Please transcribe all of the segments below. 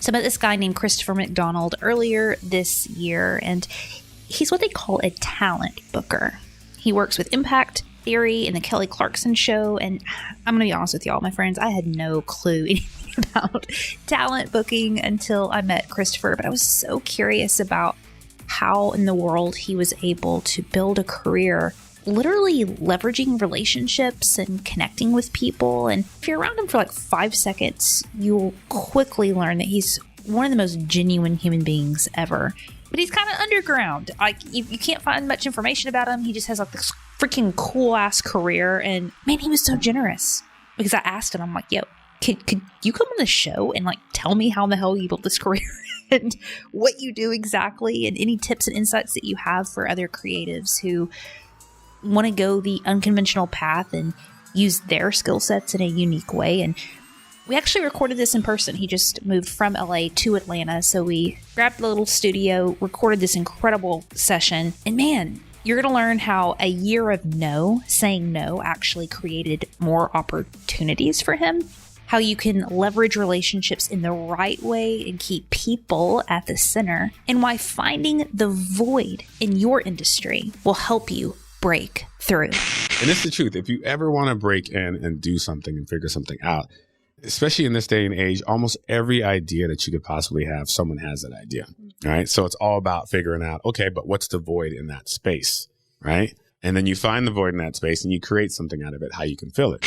So I met this guy named Christopher McDonald earlier this year, and he's what they call a talent booker. He works with impact theory and the Kelly Clarkson show, and I'm going to be honest with y'all, my friends, I had no clue anything about talent booking until I met Christopher, but I was so curious about how in the world he was able to build a career literally leveraging relationships and connecting with people. And if you're around him for like 5 seconds, you'll quickly learn that he's one of the most genuine human beings ever. But he's kind of underground. Like you can't find much information about him. He just has like this freaking cool ass career. And man, he was so generous because I asked him, I'm like, yo, could you come on the show and like tell me how the hell you built this career and what you do exactly, and any tips and insights that you have for other creatives who want to go the unconventional path and use their skill sets in a unique way. And we actually recorded this in person. He just moved from LA to Atlanta. So we grabbed the little studio, recorded this incredible session. And man, you're going to learn how a year of saying no actually created more opportunities for him. How you can leverage relationships in the right way and keep people at the center. And why finding the void in your industry will help you break through. And it's the truth. If you ever want to break in and do something and figure something out, especially in this day and age, almost every idea that you could possibly have, someone has that idea, right? So it's all about figuring out, okay, but what's the void in that space, right? And then you find the void in that space and you create something out of it, how you can fill it.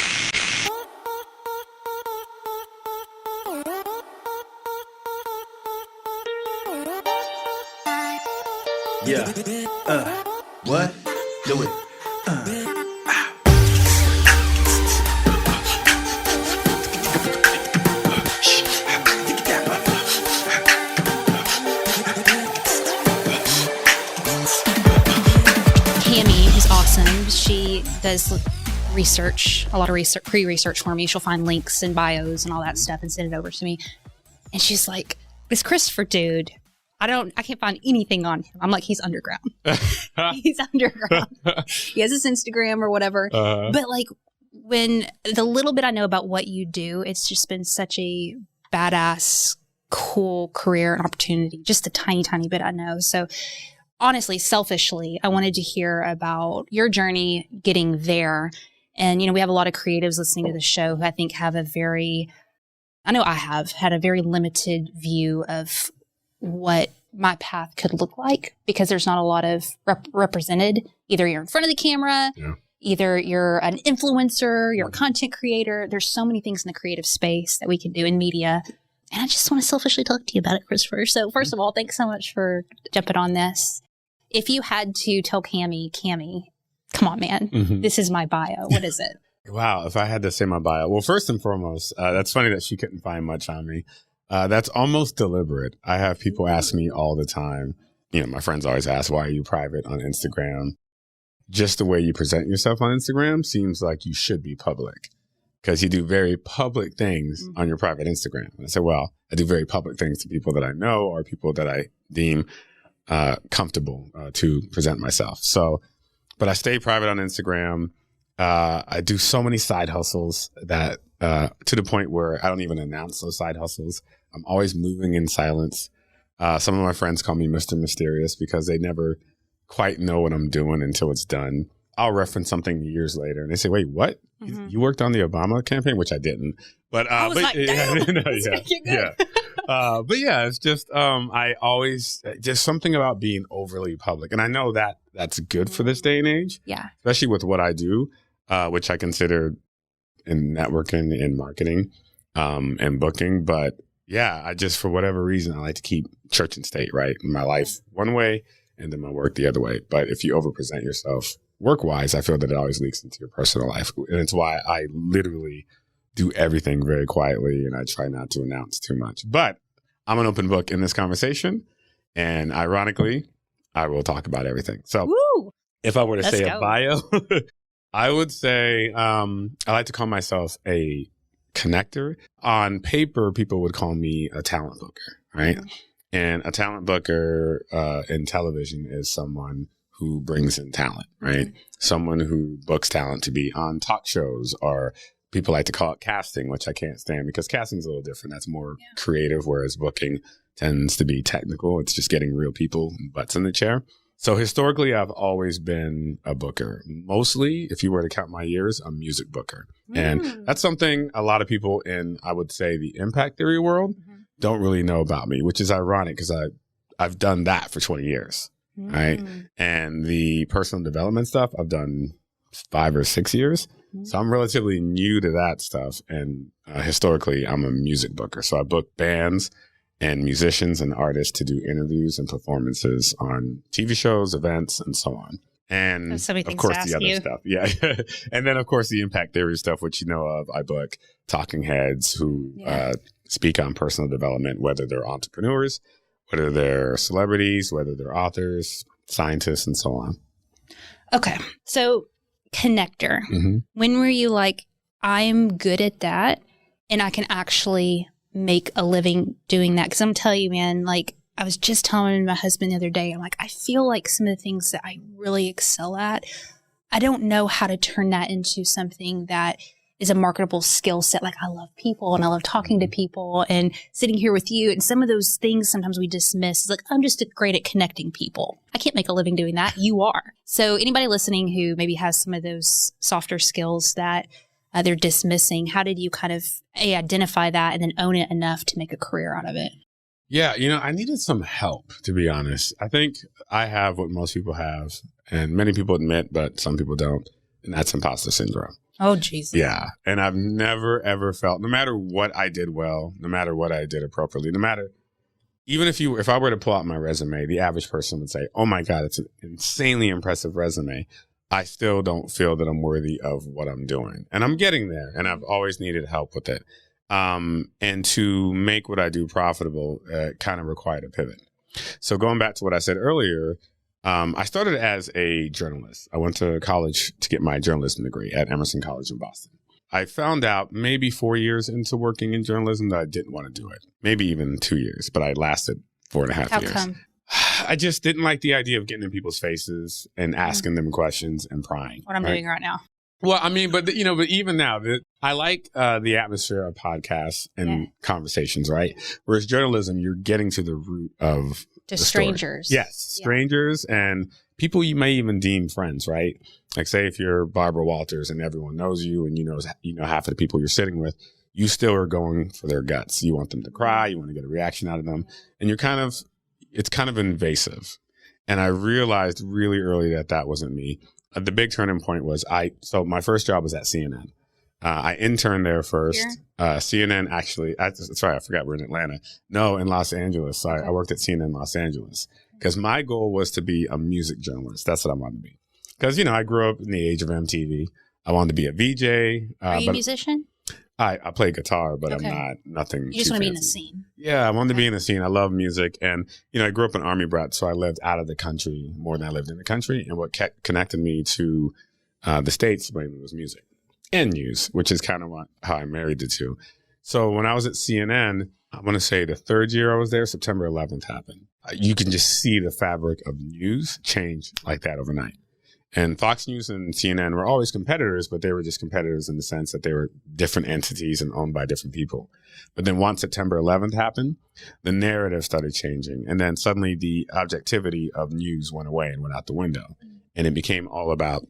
Yeah. What? Do it. Cami is awesome. She does research, a lot of research, pre-research for me. She'll find links and bios and all that stuff and send it over to me. And she's like, this Christopher dude, I can't find anything on him. I'm like, he's underground. He's underground. He has his Instagram or whatever. But like, when the little bit I know about what you do, it's just been such a badass, cool career and opportunity. Just a tiny, tiny bit I know. So honestly, selfishly, I wanted to hear about your journey getting there. And, we have a lot of creatives listening to the show who I think have I know I have had a very limited view of what my path could look like, because there's not a lot of represented. Either you're in front of the camera, either you're an influencer, you're a content creator. There's so many things in the creative space that we can do in media. And I just want to selfishly talk to you about it, Christopher. So first of all, thanks so much for jumping on this. If you had to tell Cami, come on, man, this is my bio. What is it? Wow. If I had to say my bio, well, first and foremost, that's funny that she couldn't find much on me. That's almost deliberate. I have people ask me all the time. My friends always ask, why are you private on Instagram? Just the way you present yourself on Instagram seems like you should be public, because you do very public things on your private Instagram. And I said, well, I do very public things to people that I know or people that I deem comfortable to present myself. So, but I stay private on Instagram. I do so many side hustles that to the point where I don't even announce those side hustles. I'm always moving in silence. Some of my friends call me Mr. Mysterious because they never quite know what I'm doing until it's done. I'll reference something years later and they say, wait, what? You worked on the Obama campaign? Which I didn't. But I was like, damn, but yeah, it's just I always just something about being overly public. And I know that that's good for this day and age. Yeah. Especially with what I do, which I consider in networking and marketing and booking. But yeah, I just, for whatever reason, I like to keep church and state, right? My life one way and then my work the other way. But if you overpresent yourself work-wise, I feel that it always leaks into your personal life. And it's why I literally do everything very quietly and I try not to announce too much. But I'm an open book in this conversation. And ironically, I will talk about everything. So if I were to say a bio, I would say I like to call myself a connector. On paper, people would call me a talent booker, right? And a talent booker in television is someone who brings in talent, right? Someone who books talent to be on talk shows or People like to call it casting, which I can't stand because casting is a little different. That's more creative, whereas booking tends to be technical. It's just getting real people and butts in the chair. So historically, I've always been a booker. Mostly, if you were to count my years, a music booker. And that's something a lot of people in, I would say, the impact theory world don't really know about me, which is ironic because I've done that for 20 years, right? And the personal development stuff, I've done 5 or 6 years. So I'm relatively new to that stuff. And historically, I'm a music booker. So I book bands and musicians and artists to do interviews and performances on TV shows, events, and so on. And of course, the other stuff. Yeah. And then, of course, the impact theory stuff, which you know of. I book talking heads who speak on personal development, whether they're entrepreneurs, whether they're celebrities, whether they're authors, scientists, and so on. Okay. So connector. When were you like, I'm good at that and I can actually make a living doing that? Because I'm telling you, man, like I was just telling my husband the other day, I'm like, I feel like some of the things that I really excel at, I don't know how to turn that into something that is a marketable skill set. Like I love people and I love talking to people and sitting here with you. And some of those things sometimes we dismiss. It's like, I'm just great at connecting people. I can't make a living doing that. You are. So anybody listening who maybe has some of those softer skills that they're dismissing, how did you kind of identify that and then own it enough to make a career out of it? Yeah, you know, I needed some help, to be honest. I think I have what most people have, and many people admit, but some people don't, and that's imposter syndrome. Oh, Jesus. Yeah. And I've never, ever felt, no matter what I did well, no matter what I did appropriately, no matter, even if I were to pull out my resume, the average person would say, oh my God, it's an insanely impressive resume. I still don't feel that I'm worthy of what I'm doing. And I'm getting there. And I've always needed help with it. And to make what I do profitable, kind of required a pivot. So going back to what I said earlier, I started as a journalist. I went to college to get my journalism degree at Emerson College in Boston. I found out maybe 4 years into working in journalism that I didn't want to do it. Maybe even 2 years, but I lasted 4.5 years. How come? I just didn't like the idea of getting in people's faces and asking them questions and prying. What I'm doing right now. Well, I mean, but even now, I like the atmosphere of podcasts and conversations, right? Whereas journalism, you're getting to the root of just strangers. Yes, strangers and people you may even deem friends, right? Like, say if you're Barbara Walters and everyone knows you and you know half of the people you're sitting with, you still are going for their guts. You want them to cry, you want to get a reaction out of them, and it's kind of invasive. And I realized really early that wasn't me. The big turning point was so my first job was at CNN. I interned there first. CNN actually, sorry, I forgot we're in Atlanta. No, in Los Angeles. So I worked at CNN Los Angeles because my goal was to be a music journalist. That's what I wanted to be. Because, I grew up in the age of MTV. I wanted to be a VJ. Are you a musician? I play guitar, but I'm not nothing. You just want to be in the scene. Yeah, I wanted to be in the scene. I love music. And, I grew up an Army brat, so I lived out of the country more than I lived in the country. And what connected me to the States mainly was music and news, which is kind of how I married the two. So when I was at CNN, I want to say the third year I was there, September 11th happened. You can just see the fabric of news change like that overnight. And Fox News and CNN were always competitors, but they were just competitors in the sense that they were different entities and owned by different people. But then once September 11th happened, the narrative started changing. And then suddenly the objectivity of news went away and went out the window. And it became all about,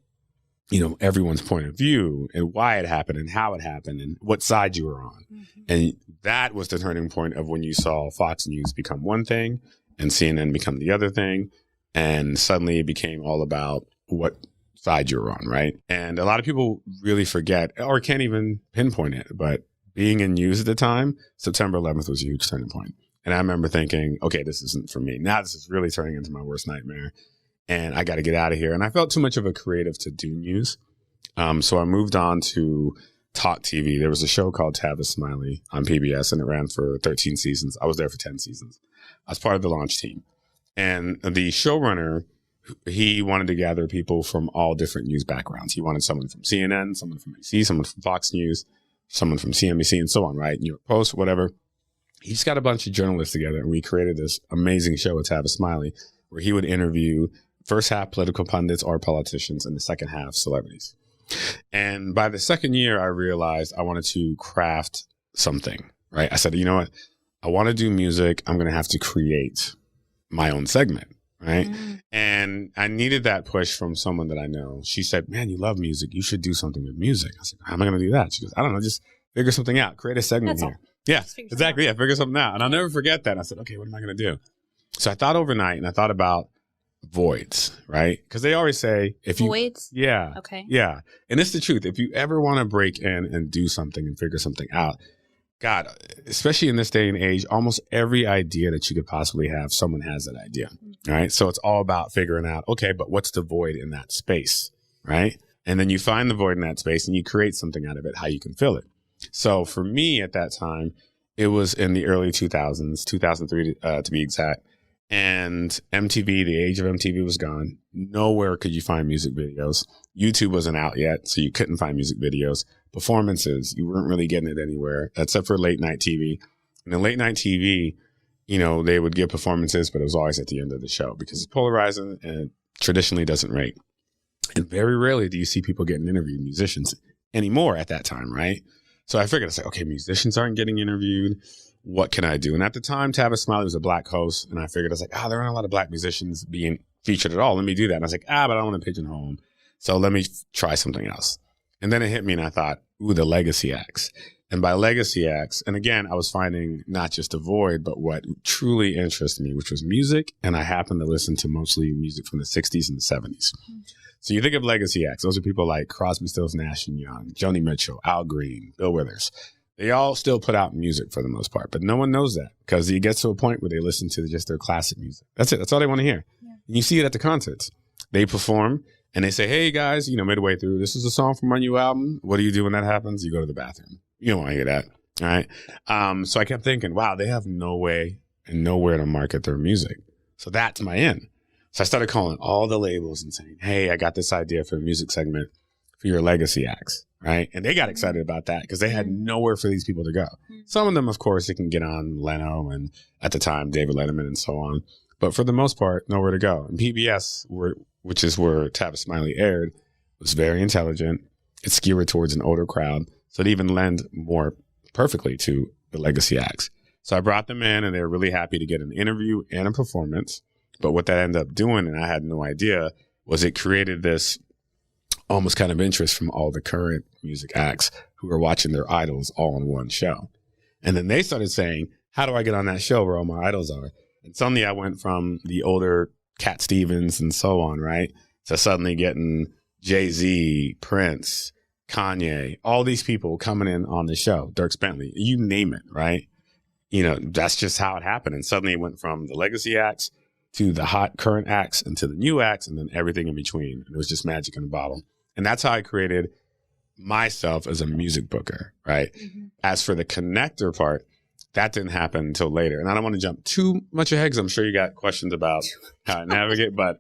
everyone's point of view and why it happened and how it happened and what side you were on. And that was the turning point of when you saw Fox News become one thing and CNN become the other thing. And suddenly it became all about what side you're on, right? And a lot of people really forget or can't even pinpoint it, but being in news at the time, September 11th was a huge turning point. And I remember thinking, okay, this isn't for me. Now this is really turning into my worst nightmare and I got to get out of here. And I felt too much of a creative to do news. So I moved on to Talk TV. There was a show called Tavis Smiley on PBS and it ran for 13 seasons. I was there for 10 seasons. I was part of the launch team. And the showrunner, he wanted to gather people from all different news backgrounds. He wanted someone from CNN, someone from ABC, someone from Fox News, someone from CNBC, and so on, right? New York Post, whatever. He just got a bunch of journalists together, and we created this amazing show with Tavis Smiley, where he would interview first half political pundits or politicians, and the second half celebrities. And by the second year, I realized I wanted to craft something, right? I said, you know what? I want to do music. I'm going to have to create my own segment, right? And I needed that push from someone that I know. She said, man, you love music. You should do something with music. I said, how am I going to do that? She goes, I don't know. Just figure something out. Create a segment here. Yeah, exactly. Yeah, figure something out. And I'll never forget that. I said, okay, what am I going to do? So I thought overnight, and I thought about voids, right? Because they always say, if you voids, yeah, okay, yeah, and it's the truth. If you ever want to break in and do something and figure something out, God, especially in this day and age, almost every idea that you could possibly have, someone has that idea, right? So it's all about figuring out, okay, but what's the void in that space, right? And then you find the void in that space and you create something out of it, how you can fill it. So for me at that time, it was in the early 2000s, 2003 to be exact. And MTV, the age of MTV was gone. Nowhere could you find music videos. YouTube wasn't out yet, so you couldn't find music videos. Performances, you weren't really getting it anywhere except for late night TV. And in late night TV, you know, they would give performances, but it was always at the end of the show because it's polarizing and traditionally doesn't rate. And very rarely do you see people getting interviewed, musicians anymore at that time, right? So I figured, I said, okay, musicians aren't getting interviewed. What can I do? And at the time, Tavis Smiley was a black host. And I figured, I was like, there aren't a lot of black musicians being featured at all. Let me do that. And I was like, but I don't want to pigeonhole them. So let me try something else. And then it hit me and I thought, the legacy acts. And by legacy acts, and again, I was finding not just a void, but what truly interested me, which was music. And I happened to listen to mostly music from the 60s and the 70s. So you think of legacy acts. Those are people like Crosby, Stills, Nash and Young, Joni Mitchell, Al Green, Bill Withers. They all still put out music for the most part, but no one knows that because it gets to a point where they listen to just their classic music. That's it. That's all they want to hear. Yeah. And you see it at the concerts. They perform and they say, hey guys, midway through, this is a song from our new album. What do you do when that happens? You go to the bathroom. You don't want to hear that. All right. So I kept thinking, wow, they have no way and nowhere to market their music. So that's my in. So I started calling all the labels and saying, hey, I got this idea for a music segment for your legacy acts. Right. And they got excited about that because they had nowhere for these people to go. Some of them, of course, they can get on Leno and at the time, David Letterman and so on. But for the most part, nowhere to go. And PBS, which is where Tavis Smiley aired, was very intelligent. It's geared towards an older crowd. So it even lend more perfectly to the legacy acts. So I brought them in and they were really happy to get an interview and a performance. But what that ended up doing, and I had no idea, was it created this almost kind of interest from all the current music acts who are watching their idols all in one show. And then they started saying, how do I get on that show where all my idols are? And suddenly I went from the older Cat Stevens and so on, right? To suddenly getting Jay-Z, Prince, Kanye, all these people coming in on the show, Dierks Bentley, you name it, right? That's just how it happened. And suddenly it went from the legacy acts to the hot current acts and to the new acts and then everything in between. And it was just magic in a bottle. And that's how I created myself as a music booker, right? Mm-hmm. As for the connector part, that didn't happen until later. And I don't want to jump too much ahead because I'm sure you got questions about how I navigate, but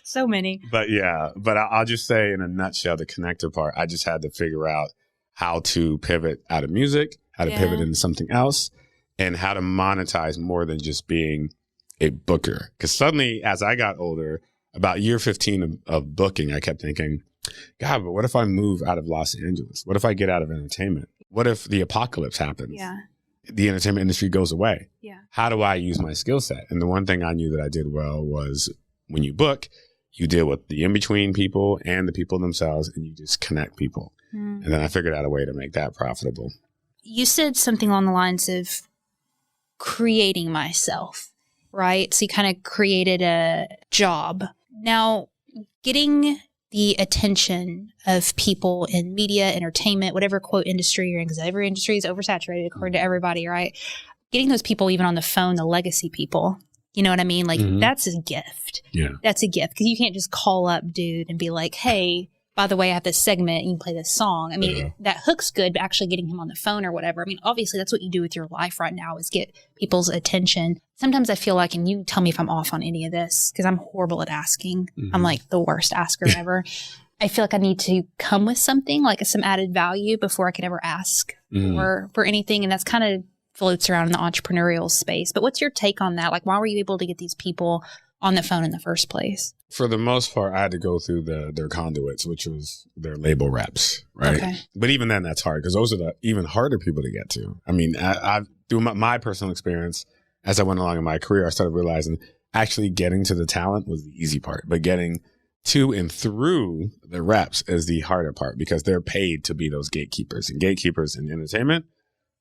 so many. But yeah, but I'll just say in a nutshell, the connector part, I just had to figure out how to pivot out of music, how to pivot into something else, and how to monetize more than just being a booker. Because suddenly, as I got older, about year 15 of booking, I kept thinking, God, but what if I move out of Los Angeles? What if I get out of entertainment? What if the apocalypse happens? Yeah. The entertainment industry goes away. Yeah. How do I use my skill set? And the one thing I knew that I did well was when you book, you deal with the in-between people and the people themselves, and you just connect people. And then I figured out a way to make that profitable. You said something along the lines of creating myself, right? So you kind of created a job. Now, getting the attention of people in media, entertainment, whatever quote industry you're in, because every industry is oversaturated according to everybody, right? Getting those people even on the phone, the legacy people, you know what I mean? Like that's a gift. Yeah. That's a gift because you can't just call up dude and be like, hey, by the way, I have this segment, you can play this song. I mean, that hook's good, but actually getting him on the phone or whatever. I mean, obviously that's what you do with your life right now is get people's attention. Sometimes I feel like, and you tell me if I'm off on any of this, because I'm horrible at asking. I'm like the worst asker ever. I feel like I need to come with something, like some added value before I can ever ask for anything. And that's kind of floats around in the entrepreneurial space. But what's your take on that? Like, why were you able to get these people on the phone in the first place? For the most part, I had to go through their conduits, which was their label reps, right? Okay. But even then, that's hard because those are the even harder people to get to. I mean, I through my personal experience, as I went along in my career, I started realizing actually getting to the talent was the easy part, but getting to and through the reps is the harder part because they're paid to be those gatekeepers. And gatekeepers in entertainment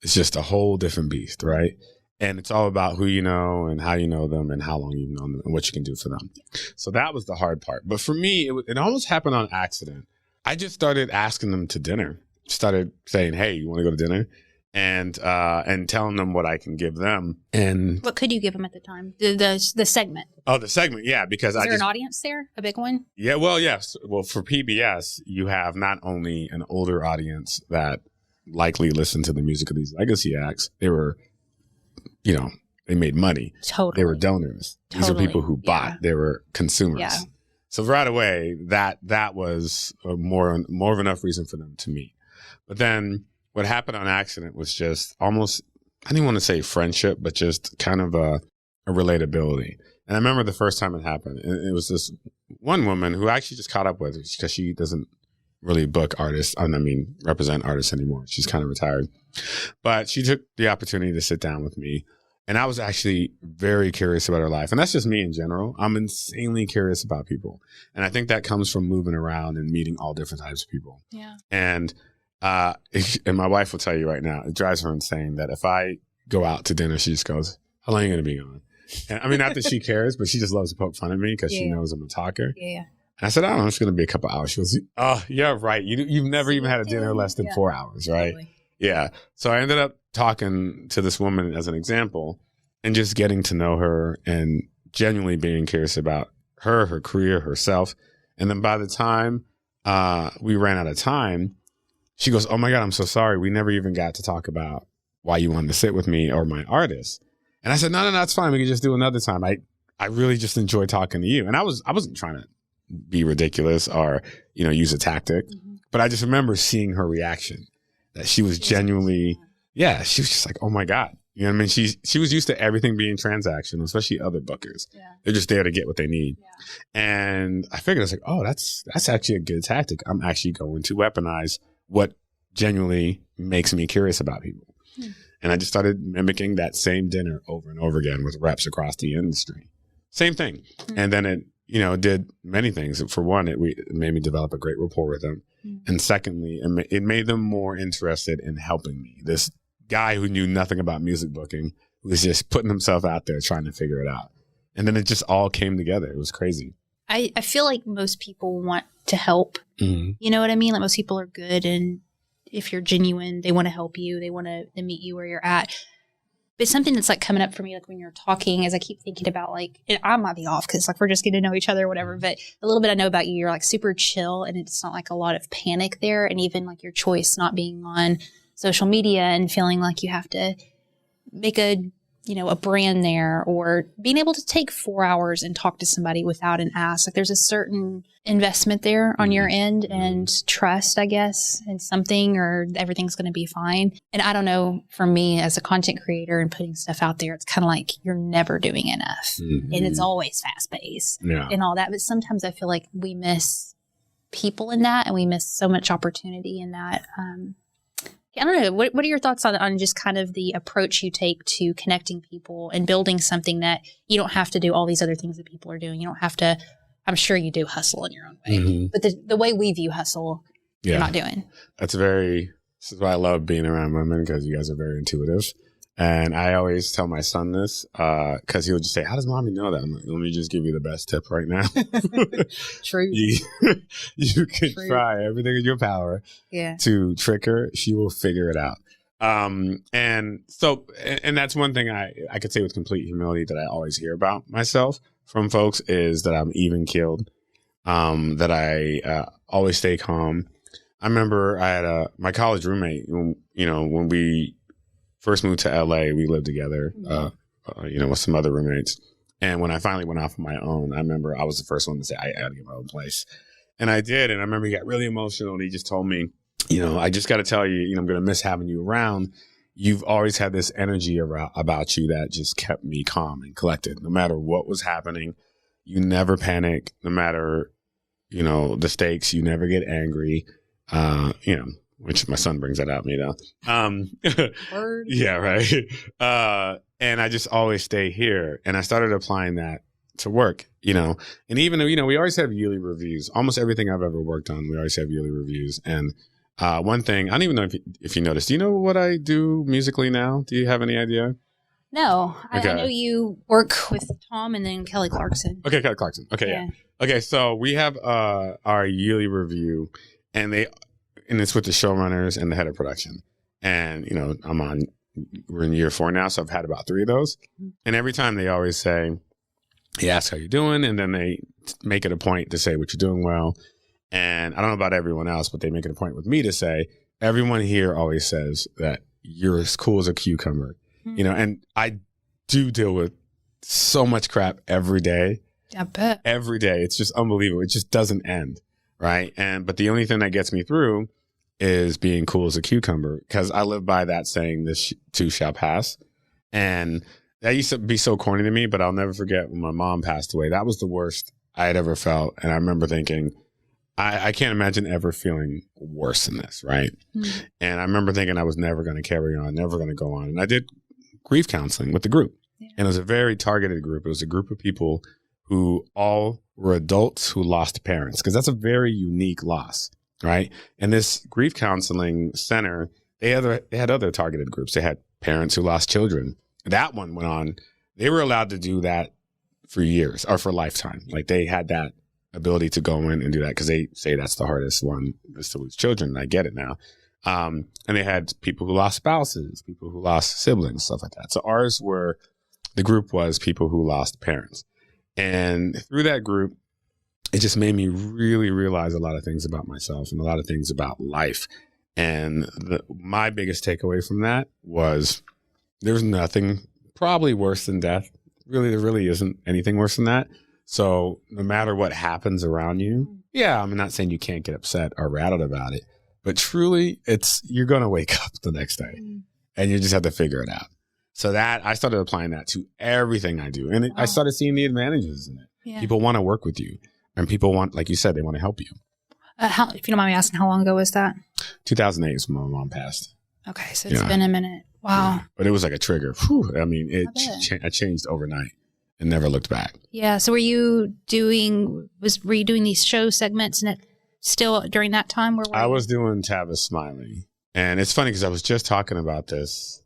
is just a whole different beast, right? And it's all about who you know and how you know them and how long you've known them and what you can do for them. So that was the hard part. But for me, it almost happened on accident. I just started asking them to dinner, started saying, hey, you want to go to dinner? And telling them what I can give them. And what could you give them at the time? The segment. Oh, the segment, yeah, because Is there an audience there? A big one? Yeah, well, yes. Well, for PBS, you have not only an older audience that likely listened to the music of these legacy acts, they were, they made money. Totally. They were donors. These are people who bought. They were consumers. Yeah. So right away, that was more of enough reason for them to meet. But then what happened on accident was just almost, I didn't want to say friendship, but just kind of a relatability. And I remember the first time it happened, and it was this one woman who I actually just caught up with because she doesn't really book artists, represent artists anymore. She's kind of retired. But she took the opportunity to sit down with me. And I was actually very curious about her life. And that's just me in general. I'm insanely curious about people. And I think that comes from moving around and meeting all different types of people. Yeah. And my wife will tell you right now, it drives her insane that if I go out to dinner, she just goes, how long are you going to be gone? And I mean, not that she cares, but she just loves to poke fun at me because she knows I'm a talker. Yeah. And I said, I don't know, it's going to be a couple hours. She goes, oh, yeah, right. You've never even had a dinner less than 4 hours, right? Totally. Yeah. So I ended up talking to this woman as an example and just getting to know her and genuinely being curious about her career, herself. And then by the time we ran out of time, she goes, oh my God, I'm so sorry. We never even got to talk about why you wanted to sit with me or my artist. And I said, no, it's fine. We can just do another time. I really just enjoy talking to you. And I wasn't trying to be ridiculous or, use a tactic, but I just remember seeing her reaction that she was genuinely, she was just like, oh my God. You know what I mean? She was used to everything being transactional, especially other bookers. Yeah. They're just there to get what they need. Yeah. And I figured, I was like, oh, that's actually a good tactic. I'm actually going to weaponize what genuinely makes me curious about people. And I just started mimicking that same dinner over and over again with reps across the industry. Same thing. And then it, did many things. For one, it made me develop a great rapport with them. And secondly, it made them more interested in helping me. This guy who knew nothing about music booking was just putting himself out there trying to figure it out. And then it just all came together. It was crazy. I feel like most people want to help. You know what I mean? Like most people are good, and if you're genuine, they want to help you. They want to meet you where you're at. But something that's like coming up for me, like when you're talking, as I keep thinking about I might be off because like we're just getting to know each other or whatever. But a little bit I know about you, you're like super chill, and it's not like a lot of panic there. And even like your choice not being on social media and feeling like you have to make a brand there, or being able to take 4 hours and talk to somebody without an ask. Like there's a certain investment there on your end and trust, I guess, in something, or everything's going to be fine. And I don't know, for me as a content creator and putting stuff out there, it's kind of like you're never doing enough and it's always fast paced and all that. But sometimes I feel like we miss people in that, and we miss so much opportunity in that. I don't know. What are your thoughts on just kind of the approach you take to connecting people and building something that you don't have to do all these other things that people are doing? You don't have to, I'm sure you do hustle in your own way, but the way we view hustle, you're not doing. This is why I love being around women, because you guys are very intuitive. And I always tell my son this, because he'll just say, how does mommy know that? I'm like, let me just give you the best tip right now. True. You can try everything in your power to trick her. She will figure it out. And that's one thing I could say with complete humility that I always hear about myself from folks is that I'm even keeled, that I always stay calm. I remember I had my college roommate, when we first moved to LA, we lived together, with some other roommates. And when I finally went off on my own, I remember I was the first one to say, I got to get my own place. And I did. And I remember he got really emotional, and he just told me, I just got to tell you, I'm going to miss having you around. You've always had this energy about you that just kept me calm and collected. No matter what was happening, You never panic, no matter, the stakes. You never get angry, which my son brings that out me though. Word. Yeah, right. And I just always stay here. And I started applying that to work, and even though, we always have yearly reviews. Almost everything I've ever worked on, we always have yearly reviews. And one thing, I don't even know if you noticed, do you know what I do musically now? Do you have any idea? No, Okay. I know you work with Tom and then Kelly Clarkson. Okay, Kelly Clarkson. Okay, yeah. Okay, so we have our yearly review, and it's with the showrunners and the head of production. And, we're in year 4 now, so I've had about 3 of those. And every time they always say, he asks how you're doing, and then they make it a point to say what you're doing well. And I don't know about everyone else, but they make it a point with me to say, everyone here always says that you're as cool as a cucumber. And I do deal with so much crap every day. I bet. Every day. It's just unbelievable. It just doesn't end. Right. But the only thing that gets me through is being cool as a cucumber, because I live by that saying, this too shall pass. And that used to be so corny to me, but I'll never forget when my mom passed away. That was the worst I had ever felt. And I remember thinking, I can't imagine ever feeling worse than this. Right. Mm-hmm. And I remember thinking I was never going to carry on, never going to go on. And I did grief counseling with the group. Yeah. And it was a very targeted group. It was a group of people who all were adults who lost parents, because that's a very unique loss. Right. And this grief counseling center, they had other targeted groups. They had parents who lost children. That one went on. They were allowed to do that for years or for a lifetime. Like, they had that ability to go in and do that, because they say that's the hardest one, is to lose children. I get it now. And they had people who lost spouses, people who lost siblings, stuff like that. So the group was people who lost parents. And through that group, it just made me really realize a lot of things about myself and a lot of things about life. And my biggest takeaway from that was, there's nothing probably worse than death. Really, there really isn't anything worse than that. So no matter what happens around you, I'm not saying you can't get upset or rattled about it, but truly, you're going to wake up the next day and you just have to figure it out. So that I started applying that to everything I do. And I started seeing the advantages in it. Yeah. People want to work with you, and people want, like you said, they want to help you. If you don't mind me asking, how long ago was that? 2008 is when my mom passed. Okay. So it's been a minute. Wow. Yeah. But it was like a trigger. Whew. I mean, I changed overnight and never looked back. Yeah. So were you doing these show segments, and it still during that time? I was doing Tavis Smiley. And it's funny because I was just talking about this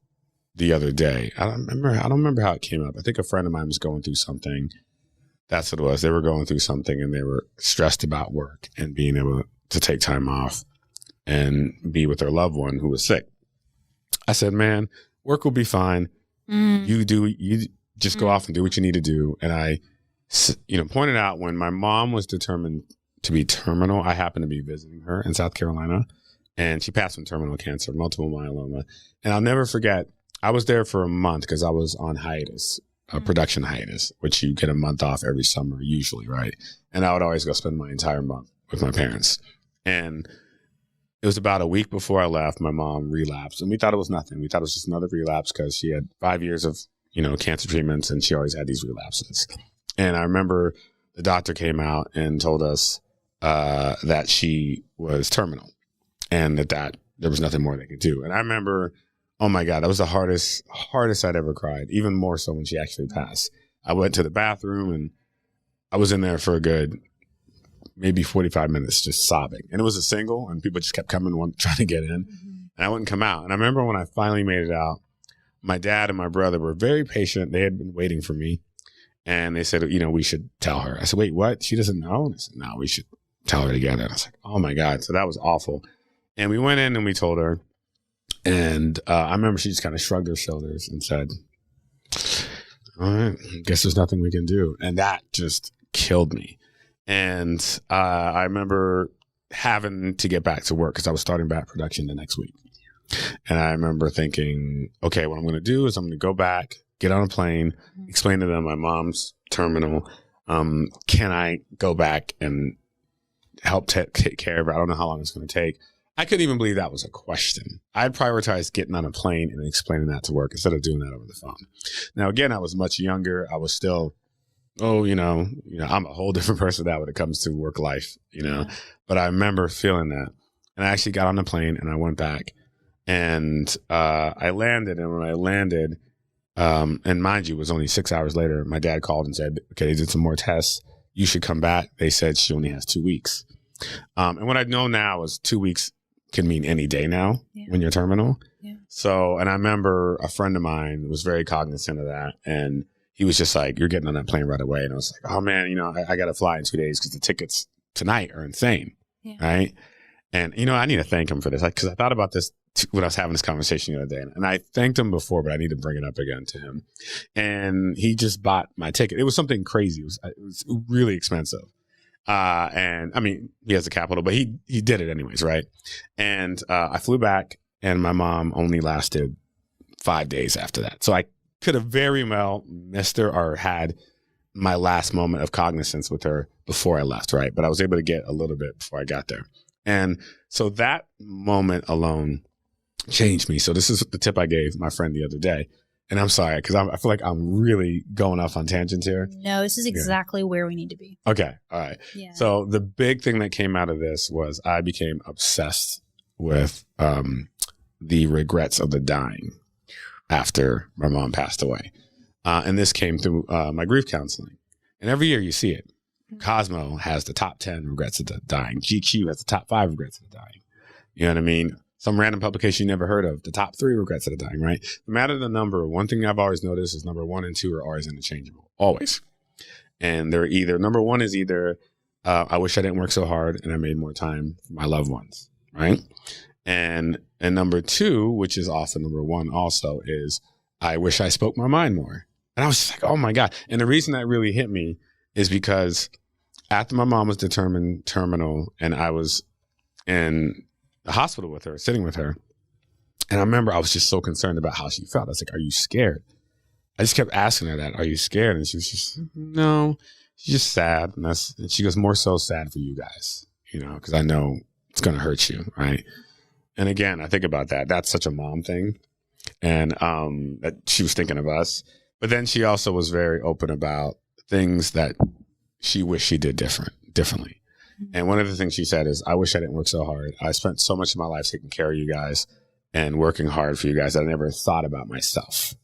the other day. I don't remember how it came up. I think a friend of mine was going through something. That's what it was. They were going through something, and they were stressed about work and being able to take time off and be with their loved one who was sick. I said, man, work will be fine. You just go off and do what you need to do. And I, pointed out, when my mom was determined to be terminal, I happened to be visiting her in South Carolina, and she passed from terminal cancer, multiple myeloma. And I'll never forget, I was there for a month because I was on hiatus, a production hiatus, which you get a month off every summer, usually, right? And I would always go spend my entire month with my parents. And it was about a week before I left, my mom relapsed, and we thought it was nothing. We thought it was just another relapse because she had 5 years of, cancer treatments, and she always had these relapses. And I remember the doctor came out and told us that she was terminal, and that there was nothing more they could do. And I remember, oh my God, that was the hardest I'd ever cried, even more so when she actually passed. I went to the bathroom, and I was in there for a good maybe 45 minutes just sobbing. And it was a single, and people just kept coming, trying to get in. And I wouldn't come out. And I remember when I finally made it out, my dad and my brother were very patient. They had been waiting for me. And they said, we should tell her. I said, wait, what? She doesn't know? And I said, no, we should tell her together. And I was like, oh my God. So that was awful. And we went in and we told her. And I remember she just kind of shrugged her shoulders and said, all right, I guess there's nothing we can do. And that just killed me. And I remember having to get back to work because I was starting back production the next week. And I remember thinking, okay, what I'm going to do is I'm going to go back, get on a plane, explain to them my mom's terminal. Can I go back and help take care of her? I don't know how long it's going to take. I couldn't even believe that was a question. I'd prioritized getting on a plane and explaining that to work instead of doing that over the phone. Now, again, I was much younger. I was still I'm a whole different person now when it comes to work life, but I remember feeling that. And I actually got on the plane and I went back and I landed. And when I landed, and mind you, it was only 6 hours later, my dad called and said, okay, they did some more tests. You should come back. They said she only has 2 weeks. And what I know now is 2 weeks can mean any day now when you're terminal. Yeah. So, and I remember a friend of mine was very cognizant of that. And he was just like, you're getting on that plane right away. And I was like, oh man, I got to fly in 2 days because the tickets tonight are insane. Yeah. Right. And, I need to thank him for this because I thought about this when I was having this conversation the other day. And I thanked him before, but I need to bring it up again to him. And he just bought my ticket. It was something crazy. It was really expensive. And I mean, he has the capital, but he did it anyways. Right. And I flew back and my mom only lasted 5 days after that. So I could have very well missed her or had my last moment of cognizance with her before I left. Right. But I was able to get a little bit before I got there. And so that moment alone changed me. So this is the tip I gave my friend the other day. And I'm sorry, because I feel like I'm really going off on tangents here. No, this is exactly where we need to be. Okay. All right. Yeah. So the big thing that came out of this was I became obsessed with the regrets of the dying after my mom passed away. And this came through my grief counseling. And every year you see it. Cosmo has the top 10 regrets of the dying. GQ has the top 5 regrets of the dying. You know what I mean? Some random publication you never heard of, the top 3 regrets of the dying, right? No matter the number, one thing I've always noticed is number 1 and 2 are always interchangeable. Always. And they're either, number 1 is either, I wish I didn't work so hard and I made more time for my loved ones, right? And number 2, which is also number 1 also, is I wish I spoke my mind more. And I was just like, oh my God. And the reason that really hit me is because after my mom was determined terminal and I was in the hospital with her, sitting with her, and I remember I was just so concerned about how she felt. I was like, are you scared? I just kept asking her that, are you scared? And she was just, no, she's just sad. And she goes, more so sad for you guys, because I know it's going to hurt you, right? And again, I think about that. That's such a mom thing. And that she was thinking of us. But then she also was very open about things that she wished she did differently. And one of the things she said is, I wish I didn't work so hard. I spent so much of my life taking care of you guys and working hard for you guys that I never thought about myself.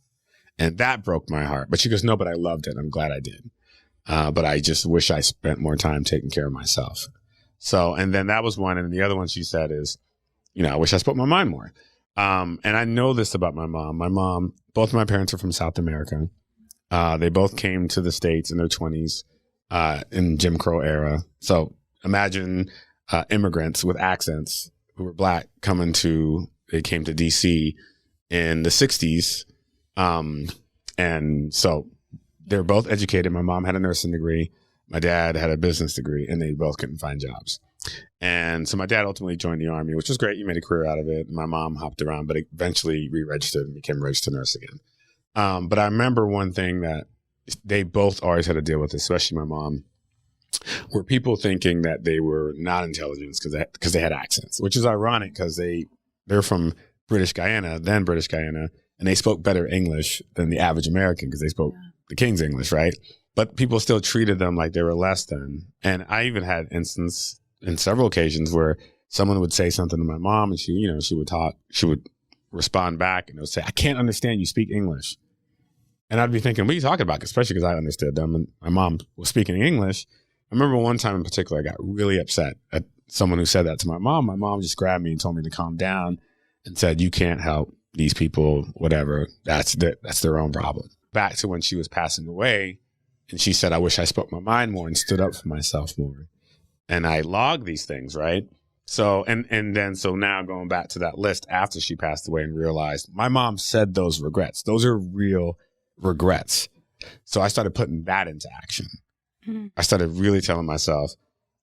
And that broke my heart. But she goes, no, but I loved it. I'm glad I did. But I just wish I spent more time taking care of myself. So, and then that was one. And the other one she said is, I wish I spoke my mind more. And I know this about my mom. My mom, both of my parents are from South America. They both came to the States in their 20s in Jim Crow era. So imagine immigrants with accents who were Black they came to DC in the 60s. And so they're both educated. My mom had a nursing degree. My dad had a business degree, and they both couldn't find jobs. And so my dad ultimately joined the Army, which was great. He made a career out of it. My mom hopped around, but eventually re-registered and became a registered nurse again. But I remember one thing that they both always had to deal with, especially my mom, were people thinking that they were not intelligent because they had accents, which is ironic because they're from British Guyana, and they spoke better English than the average American because they spoke the King's English, right? But people still treated them like they were less than. And I even had instance in several occasions where someone would say something to my mom and she would respond back and they would say, I can't understand you speak English. And I'd be thinking, what are you talking about? Especially because I understood them and my mom was speaking English. I remember one time in particular, I got really upset at someone who said that to my mom. My mom just grabbed me and told me to calm down and said, you can't help these people, whatever. That's their own problem. Back to when she was passing away, and she said, I wish I spoke my mind more and stood up for myself more. And I logged these things, right? So, and then now going back to that list after she passed away and realized my mom said those regrets. Those are real regrets. So I started putting that into action. Mm-hmm. I started really telling myself,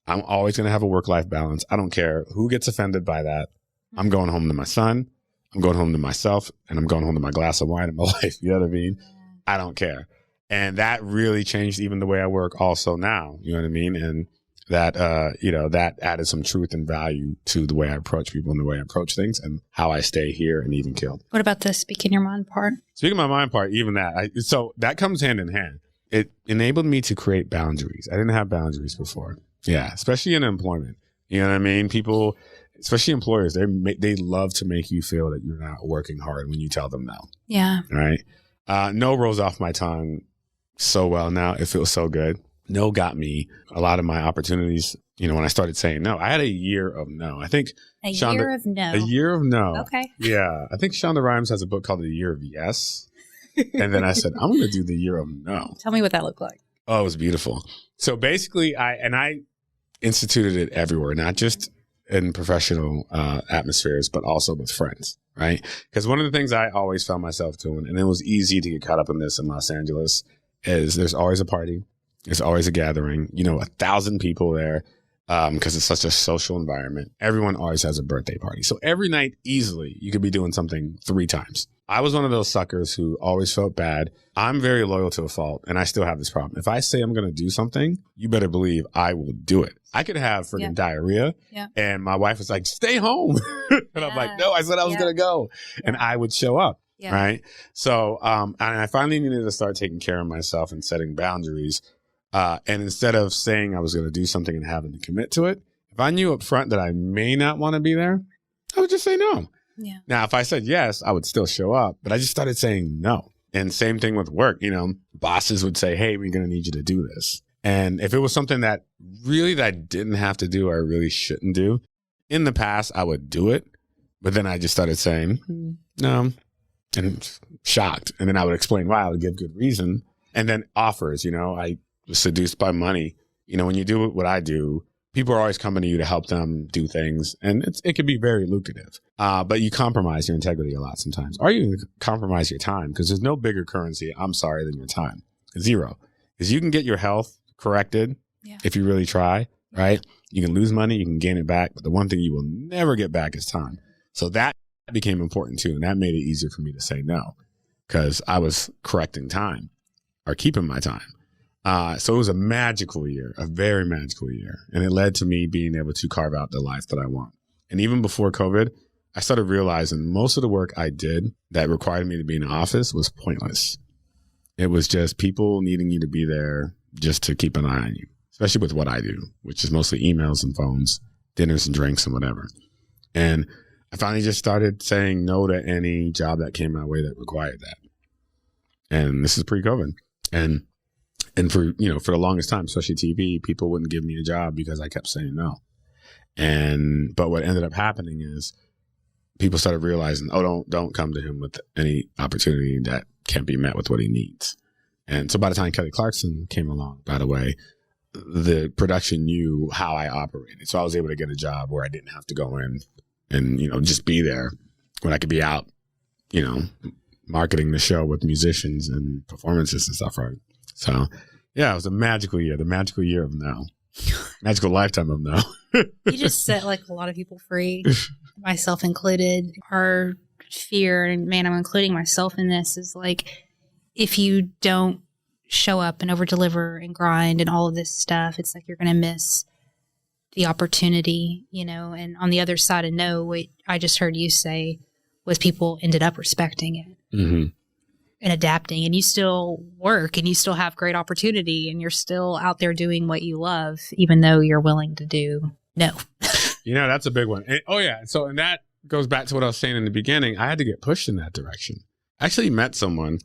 I'm always going to have a work-life balance. I don't care who gets offended by that. Mm-hmm. I'm going home to my son. I'm going home to myself, and I'm going home to my glass of wine in my life. You know what I mean? I don't care. And that really changed even the way I work also now. You know what I mean? And that, that added some truth and value to the way I approach people and the way I approach things and how I stay here and even killed. What about the speaking your mind part? Speaking my mind part, even that. So that comes hand in hand. it enabled me to create boundaries. I didn't have boundaries before. Yeah, especially in employment. You know what I mean? People, especially employers, they love to make you feel that you're not working hard when you tell them no. Yeah. Right? No rolls off my tongue so well now. It feels so good. No got me a lot of my opportunities. When I started saying no, I had a year of no. I think A year of no. A year of no. Okay. Yeah. I think Shonda Rhimes has a book called The Year of Yes. And then I said, I'm going to do the year of no. Tell me what that looked like. Oh, it was beautiful. So basically, I instituted it everywhere, not just in professional atmospheres, but also with friends, right? Because one of the things I always found myself doing, and it was easy to get caught up in this in Los Angeles, is there's always a party. There's always a gathering, 1,000 people there. Because it's such a social environment. Everyone always has a birthday party. So every night, easily, you could be doing something 3 times. I was one of those suckers who always felt bad. I'm very loyal to a fault, and I still have this problem. If I say I'm going to do something, you better believe I will do it. I could have freaking diarrhea, and my wife was like, stay home. And I'm like, no, I said I was going to go. And I would show up, right? So and I finally needed to start taking care of myself and setting boundaries. And instead of saying I was going to do something and having to commit to it, if I knew up front that I may not want to be there, I would just say no. Yeah. Now, if I said yes, I would still show up, but I just started saying no. And same thing with work. Bosses would say, hey, we're going to need you to do this. And if it was something that I didn't have to do, or I really shouldn't do, in the past, I would do it. But then I just started saying no, and shocked. And then I would explain why. I would give good reason. And then offers, I was seduced by money. When you do what I do, people are always coming to you to help them do things. And it can be very lucrative. But you compromise your integrity a lot sometimes. Or you compromise your time, because there's no bigger currency, I'm sorry, than your time. Zero. Because you can get your health corrected if you really try, right? You can lose money, you can gain it back. But the one thing you will never get back is time. So that became important too. And that made it easier for me to say no, because I was correcting time or keeping my time. So it was a magical year, a very magical year. And it led to me being able to carve out the life that I want. And even before COVID, I started realizing most of the work I did that required me to be in the office was pointless. It was just people needing you to be there just to keep an eye on you, especially with what I do, which is mostly emails and phones, dinners and drinks and whatever. And I finally just started saying no to any job that came my way that required that. And this is pre-COVID. And for the longest time, especially TV, people wouldn't give me a job because I kept saying no. But what ended up happening is people started realizing, don't come to him with any opportunity that can't be met with what he needs. And so by the time Kelly Clarkson came along, by the way, the production knew how I operated. So I was able to get a job where I didn't have to go in and, just be there when I could be out, marketing the show with musicians and performances and stuff, right? So, yeah, it was a magical year, the magical year of now. Magical lifetime of now. You just set a lot of people free, myself included. Our fear, and man, I'm including myself in this, is if you don't show up and over deliver and grind and all of this stuff, it's you're going to miss the opportunity, and on the other side of no, what I just heard you say was people ended up respecting it. Mm-hmm. And adapting, and you still work and you still have great opportunity and you're still out there doing what you love, even though you're willing to do no. That's a big one. And, So, and that goes back to what I was saying in the beginning. I had to get pushed in that direction. I actually met someone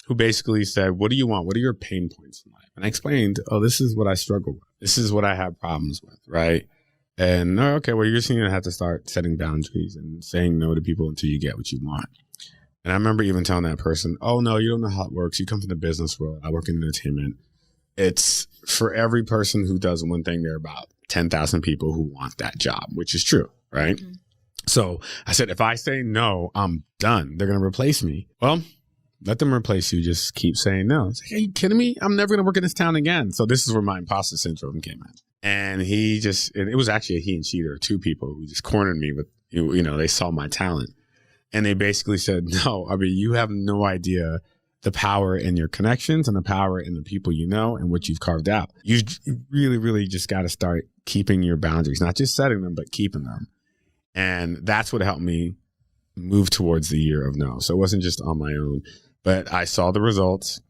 who basically said, what do you want? What are your pain points in life? And I explained, this is what I struggle with. This is what I have problems with. Right. And okay, well, you're just going to have to start setting boundaries and saying no to people until you get what you want. And I remember even telling that person, oh, no, you don't know how it works. You come from the business world. I work in entertainment. It's for every person who does one thing, there are about 10,000 people who want that job, which is true, right? Mm-hmm. So I said, if I say no, I'm done. They're going to replace me. Well, let them replace you. Just keep saying no. It's are you kidding me? I'm never going to work in this town again. So this is where my imposter syndrome came in. And it was actually a he and she. There were 2 people who just cornered me with, they saw my talent. And they basically said, no, you have no idea the power in your connections and the power in the people and what you've carved out. You really, really just got to start keeping your boundaries, not just setting them, but keeping them. And that's what helped me move towards the year of no. So it wasn't just on my own, but I saw the results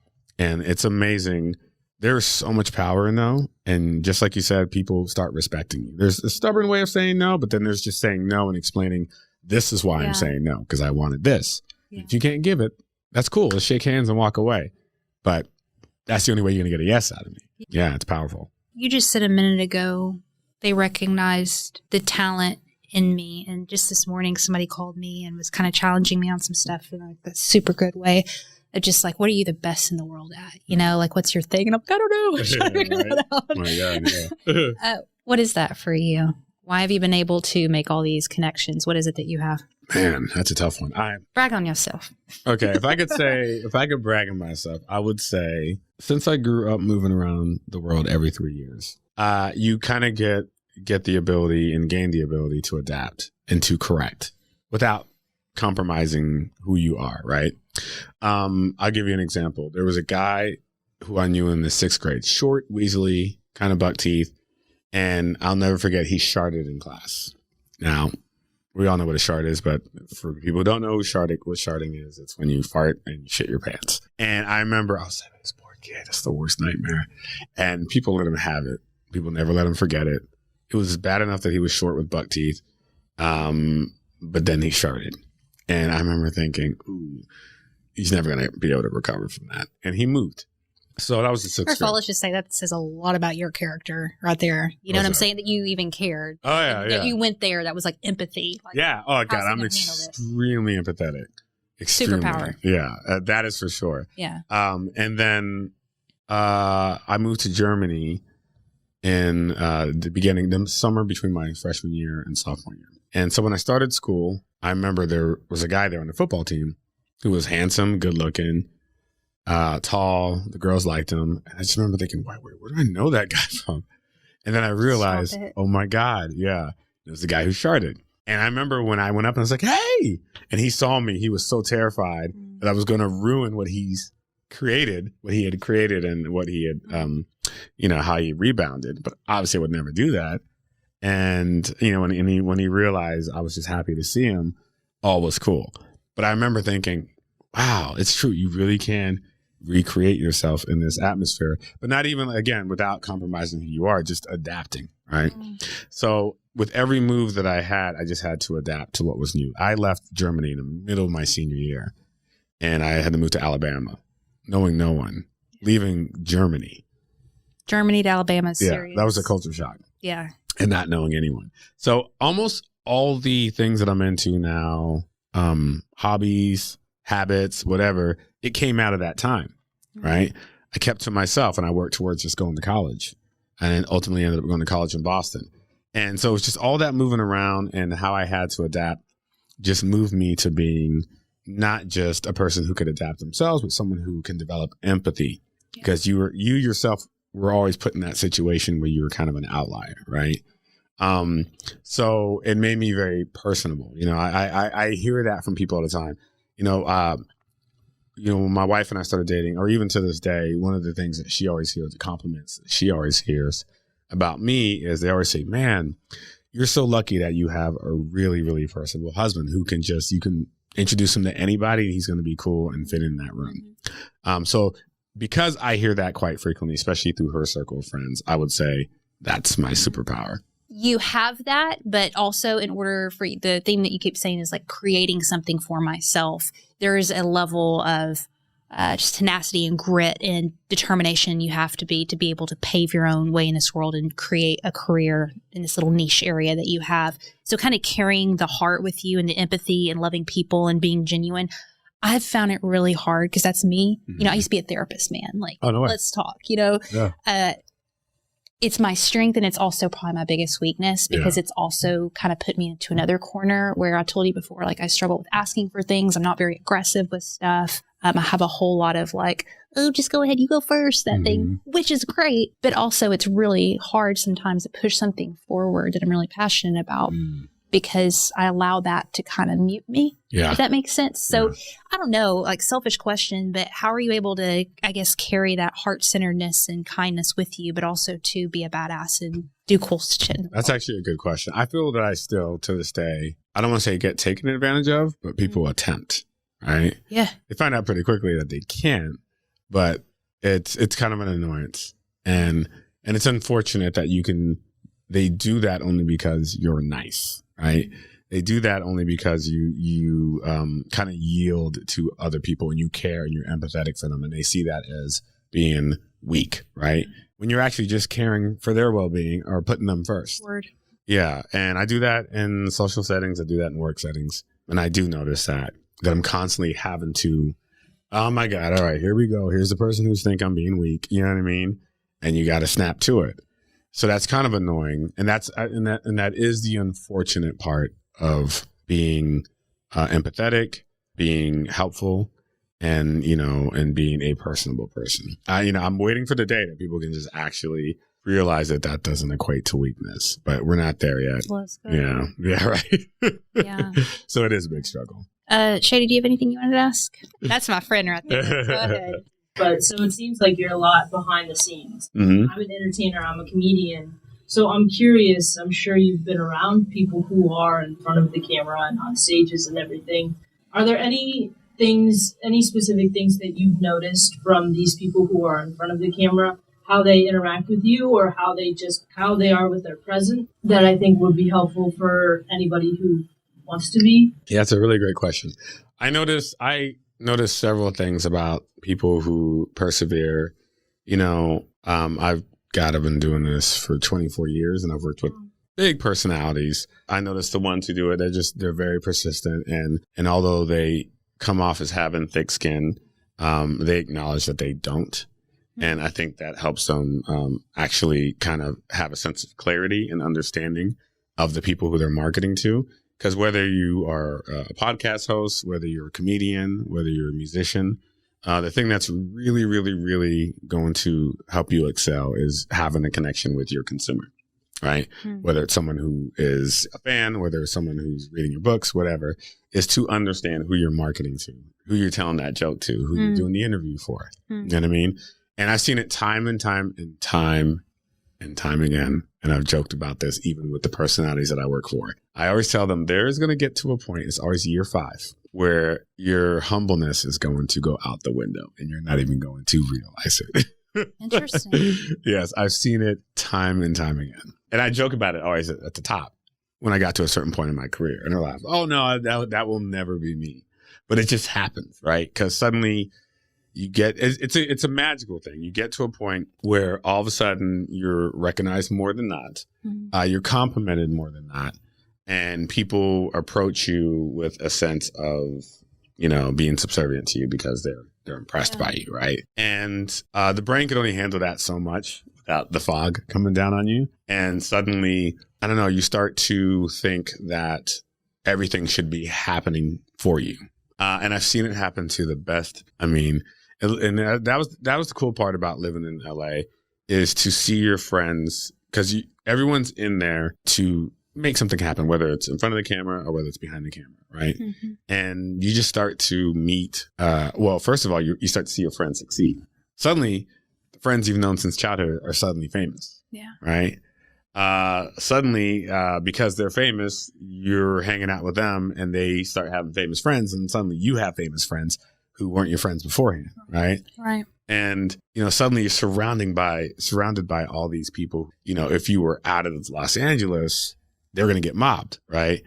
And it's amazing. There's so much power in no. And just like you said, people start respecting you. There's a stubborn way of saying no, but then there's just saying no and explaining this is why I'm saying no, because I wanted this. Yeah. If you can't give it, that's cool. Let's shake hands and walk away. But that's the only way you're going to get a yes out of me. Yeah, it's powerful. You just said a minute ago, they recognized the talent in me. And just this morning, somebody called me and was kind of challenging me on some stuff in like a super good way. Just like, what are you the best in the world at? You know, like, what's your thing? And I'm like, I don't know. I'm trying to figure that out. Oh my God, yeah. What is that for you? Why have you been able to make all these connections? What is it that you have? Man, that's a tough one. Brag on yourself. Okay, if I could brag on myself, I would say since I grew up moving around the world every 3 years, you kind of get the ability and gain the ability to adapt and to correct without compromising who you are, right? I'll give you an example. There was a guy who I knew in the 6th grade, short, weaselly, kind of buck teeth, and I'll never forget, he sharted in class. Now, we all know what a shart is, but for people who don't know what sharting is, it's when you fart and you shit your pants. And I remember I was like, this poor kid, that's the worst nightmare. And people let him have it. People never let him forget it. It was bad enough that he was short with buck teeth, but then he sharted. And I remember thinking, ooh, he's never going to be able to recover from that. And he moved. So that was the 6th grade. First of all, let's just say that says a lot about your character right there. You know what I'm saying? That you even cared. Oh, yeah, that you went there. That was like empathy. Like, yeah. Oh, God. I'm extremely empathetic. Extremely. Superpower. Yeah. That is for sure. Yeah. And then I moved to Germany in the summer between my freshman year and sophomore year. And so when I started school, I remember there was a guy there on the football team who was handsome, good looking, tall. The girls liked him. And I just remember thinking, where do I know that guy from? And then I realized, oh my God, yeah, it was the guy who sharted. And I remember when I went up and I was like, hey, and he saw me, he was so terrified that I was going to ruin what he had created and what he had, how he rebounded. But obviously I would never do that. And, when he realized I was just happy to see him, all was cool. But I remember thinking, wow, it's true. You really can recreate yourself in this atmosphere, but not even, again, without compromising who you are, just adapting, right? So with every move that I had, I just had to adapt to what was new. I left Germany in the middle of my senior year, and I had to move to Alabama, knowing no one, leaving Germany. Germany to Alabama, serious. Yeah, that was a culture shock. Yeah. And not knowing anyone. So almost all the things that I'm into now, hobbies, habits, whatever, it came out of that time, right? I kept to myself and I worked towards just going to college, and then ultimately ended up going to college in Boston. And so it's just all that moving around and how I had to adapt just moved me to being not just a person who could adapt themselves, but someone who can develop empathy, because you yourself were always put in that situation where you were kind of an outlier, right? So it made me very personable. I hear that from people all the time. When my wife and I started dating, or even to this day, one of the things that she always hears, the compliments that she always hears about me, is they always say, man, you're so lucky that you have a really, really personable husband who you can introduce him to anybody. He's going to be cool and fit in that room. So because I hear that quite frequently, especially through her circle of friends, I would say that's my superpower. You have that, but also in order for the thing that you keep saying is like creating something for myself. There is a level of just tenacity and grit and determination you have to be able to pave your own way in this world and create a career in this little niche area that you have. So kind of carrying the heart with you and the empathy and loving people and being genuine. I've found it really hard because that's me. Mm-hmm. I used to be a therapist, man. Like, let's talk, Yeah. It's my strength, and it's also probably my biggest weakness because it's also kind of put me into another corner where I told you before, like I struggle with asking for things. I'm not very aggressive with stuff. I have a whole lot of like, oh, just go ahead, you go first, that thing, which is great. But also it's really hard sometimes to push something forward that I'm really passionate about because I allow that to kind of mute me, if that makes sense. So I don't know, like selfish question, but how are you able to, I guess, carry that heart-centeredness and kindness with you, but also to be a badass and do cool shit? That's actually a good question. I feel that I still, to this day, I don't want to say get taken advantage of, but people attempt, right? Yeah. They find out pretty quickly that they can't, but it's kind of an annoyance. And it's unfortunate that they do that only because you're nice, right? They do that only because you kind of yield to other people and you care and you're empathetic for them, and they see that as being weak, right? When you're actually just caring for their well-being or putting them first. Word. Yeah, and I do that in social settings. I do that in work settings, and I do notice that I'm constantly having to, oh my God, all right, here we go. Here's the person who's think I'm being weak. You know what I mean? And you got to snap to it. So that's kind of annoying, and that is the unfortunate part of being empathetic, being helpful, and being a personable person. I'm waiting for the day that people can just actually realize that doesn't equate to weakness, but we're not there yet. Let's go. Yeah, right. Yeah. So it is a big struggle. Shady, do you have anything you wanted to ask? That's my friend right there. Go ahead. But so it seems like you're a lot behind the scenes. Mm-hmm. I'm an entertainer. I'm a comedian. So I'm curious. I'm sure you've been around people who are in front of the camera and on stages and everything. Are there any specific things that you've noticed from these people who are in front of the camera, how they interact with you or how they are with their present, that I think would be helpful for anybody who wants to be? Yeah, that's a really great question. I noticed several things about people who persevere. I've been doing this for 24 years and I've worked with big personalities. I noticed the ones who do it, they're very persistent. And although they come off as having thick skin, they acknowledge that they don't. And I think that helps them actually kind of have a sense of clarity and understanding of the people who they're marketing to. Because whether you are a podcast host, whether you're a comedian, whether you're a musician, the thing that's really, really, really going to help you excel is having a connection with your consumer, right? Whether it's someone who is a fan, whether it's someone who's reading your books, whatever, is to understand who you're marketing to, who you're telling that joke to, who you're doing the interview for. You know what I mean? And I've seen it time and time again. And I've joked about this even with the personalities that I work for. I always tell them there's going to get to a point, it's always year 5, where your humbleness is going to go out the window and you're not even going to realize it. Interesting. Yes, I've seen it time and time again. And I joke about it always at the top when I got to a certain point in my career. And they're like, oh, no, that will never be me. But it just happens, right? Because suddenly you get, it's a magical thing. You get to a point where all of a sudden you're recognized more than not. You're complimented more than not. And people approach you with a sense of, being subservient to you because they're impressed by you, right? And the brain can only handle that so much without the fog coming down on you. And suddenly, I don't know, you start to think that everything should be happening for you. And I've seen it happen to the best. I mean, and that was the cool part about living in LA is to see your friends, because everyone's in there to make something happen, whether it's in front of the camera or whether it's behind the camera, right? And you just start to meet, first of all, you start to see your friends succeed. Suddenly, the friends you've known since childhood are suddenly famous. Yeah. Right? Suddenly, because they're famous, you're hanging out with them and they start having famous friends, and suddenly you have famous friends who weren't your friends beforehand, right? Right. And, suddenly you're surrounded by all these people. If you were out of Los Angeles, they're going to get mobbed, right?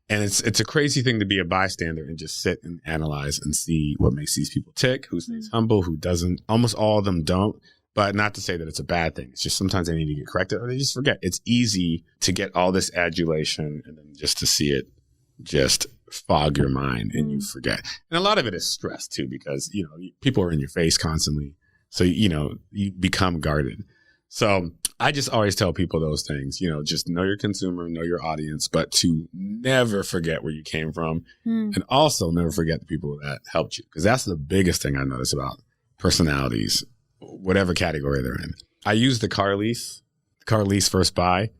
And it's a crazy thing to be a bystander and just sit and analyze and see what makes these people tick, who stays humble, who doesn't. Almost all of them don't. But not to say that it's a bad thing. It's just sometimes they need to get corrected or they just forget. It's easy to get all this adulation and then just to see it just fog your mind and you forget. And a lot of it is stress too, because, people are in your face constantly. So, you become guarded. So I just always tell people those things, just know your consumer, know your audience, but to never forget where you came from and also never forget the people that helped you. Because that's the biggest thing I notice about personalities, whatever category they're in. I use the car lease first buy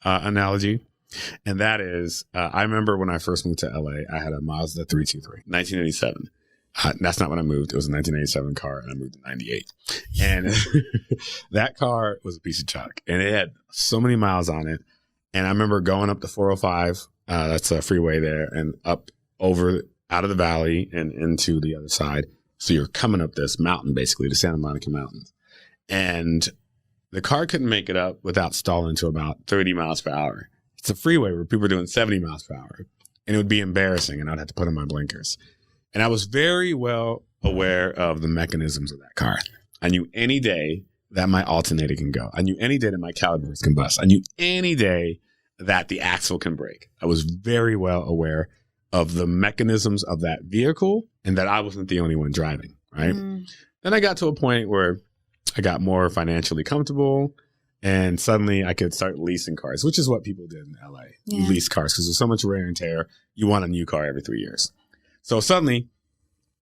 analogy. And that is, I remember when I first moved to LA, I had a Mazda 323, 1987. That's not when I moved. It was a 1987 car, and I moved in 98. And that car was a piece of junk, and it had so many miles on it. And I remember going up the 405, that's a freeway there, and up over out of the valley and into the other side, So you're coming up this mountain, basically, the Santa Monica Mountains. And the car couldn't make it up without stalling to about 30 miles per hour. It's a freeway where people are doing 70 miles per hour. And it would be embarrassing, and I'd have to put on my blinkers. And I was very well aware of the mechanisms of that car. I knew any day that my alternator can go. I knew any day that my calipers can bust. I knew any day that the axle can break. I was very well aware of the mechanisms of that vehicle and that I wasn't the only one driving, right? Then I got to a point where I got more financially comfortable and suddenly I could start leasing cars, which is what people did in LA. You lease cars because there's so much wear and tear. You want a new car every 3 years. So suddenly,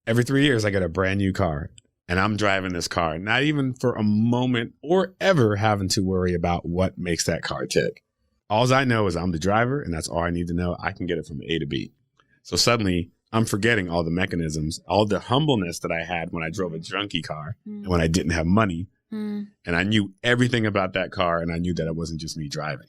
every 3 years, I get a brand new car and I'm driving this car, not even for a moment or ever having to worry about what makes that car tick. All I know is I'm the driver and that's all I need to know. I can get it from A to B. So suddenly I'm forgetting all the mechanisms, all the humbleness that I had when I drove a junky car and when I didn't have money. And I knew everything about that car and I knew that it wasn't just me driving.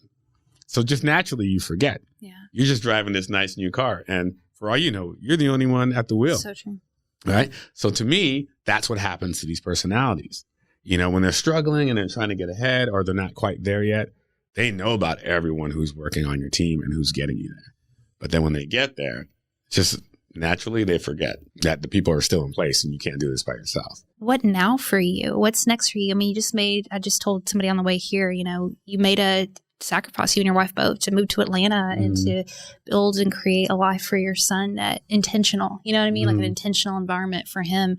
So just naturally you forget. Yeah. You're just driving this nice new car. And for all you know, you're the only one at the wheel. So true. Right. So to me, that's what happens to these personalities. You know, when they're struggling and they're trying to get ahead or they're not quite there yet, they know about everyone who's working on your team and who's getting you there. But then when they get there, just naturally they forget that the people are still in place and you can't do this by yourself. What now for you? What's next for you? I mean, I just told somebody on the way here, you made a sacrifice, you and your wife both, to move to Atlanta and to build and create a life for your son that intentional, you know what I mean? Like an intentional environment for him.